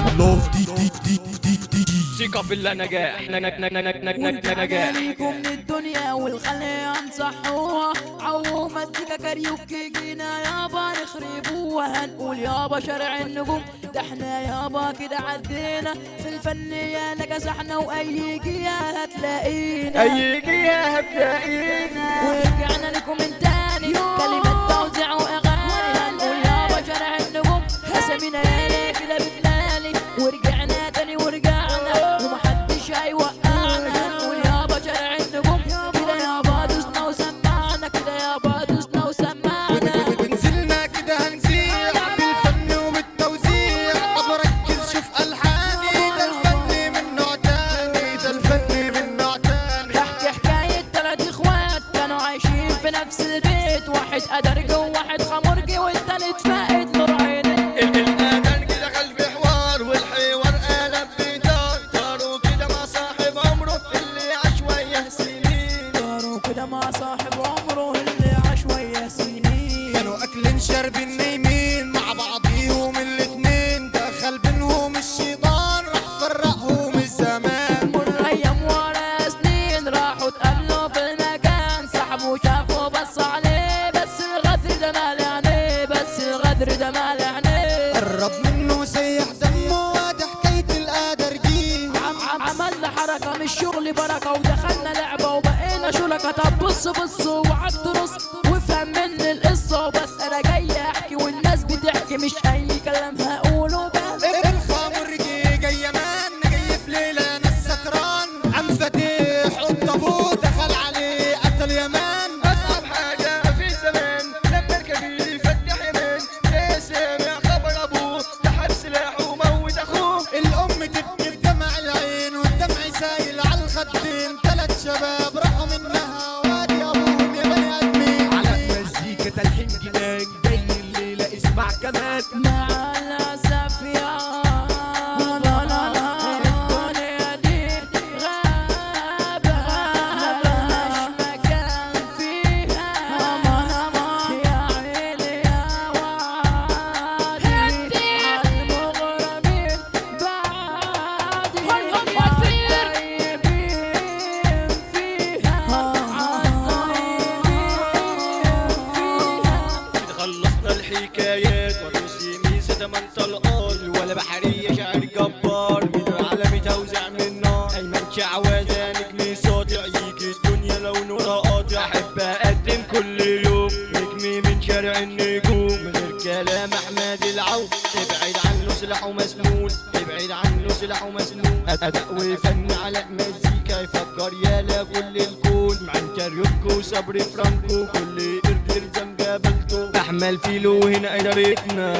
والله دي ثقة في اللي نجاح نجاح ليكم من الدنيا والخلية انصحوها عووا مزيكا كاريوكي جينا يابا نخربوها هنقول يابا شارع النجوم ده احنا يابا كده عدينا في الفنية نكسحنا واي جهة هتلاقينا اي جهة هتلاقينا ورجعنا لكم من تاني كلمات توزيع واغاني هنقول يابا شارع النجوم اسامينا يالا كده بتلالي ورجعنا تاني ورجعنا ومحدش هيوقعنا هنقول يابا شارع النجوم كده يابا دوسنا وسمعنا كده يابا دوسنا وسمعنا ونزلنا كده هنزيع بالفن وبالتوزيع طب ركز شوف ألحاني ده الفن من نوع تاني ده الفن من نوع تاني بحكي حكاية 3 اخوات كانوا عايشين في نفس البيت واحد أدرج وواحد خمرجي والتالت فائد نور عيني الأدرج دخل في حوار والحوار قلب بدار صاروا كده مع صاحب عمره اللي عاش وياه سنين صاروا كده مع صاحب عمره اللي عاش وياه سنين كانوا أكلين شاربين نايمين مع بعضيهم الاتنين دخل بينهم الشيطان راح فرقهم الزمان مر أيام ورا سنين راحوا اتقابلوا في المكان صاحبه شافه بص عليه بس الغدر ده مال عينيه بس الغدر ده مال عينيه قرب منه سيح دمه وادي حكاية الأدرجين عملنا حركة من الشغل بركة ودخلنا لعبة وبقينا شركة طب بص وقعدت ترص وافهم مني القصة وبس أنا جاي أحكي والناس بتحكي مش أي كلام هقوله بس الخمرجي جاي مان جاي في ليلة ناس سكران عم فتيح الطابوت دخل عليه قتل يمان أصعب حاجة في زمان لما الكبير يفتح يمان ليه سامع خبر أبوه سحب سلاحه وموت أخوه الأم تبكي بدمع العين والدمع سايل على الخدين 3 شباب راحوا منها وادي أبوهم يا بني آدمين على مزيكا تلحين جنان جاي الليلة اسمع كمان مع الأسف يا الدنيا دي غابة ملهاش مكان فيها يا عيني يا وعدي عالمغرمين بعدي عالطيبين فيها خلصنا الحكايات والروسي ميزة 8 طلقات ولا بحرية شعر جبار من العالم توزع من نار أيمن شعوذة نجمي ساطع يجي الدنيا لو نورها قاطع أحب أقدم كل يوم نجمي من شارع النجوم من غير كلام أحمد العوف ابعد عنه سلاحه مسنون ابعد عنه سلاحه مسنون أداء وفن على مزيكا يفكر يالا كل الكون مع كاريوكو صبري فرانكو كل قرد يلزم جبلته أحمل فيلو هنا إدارتنا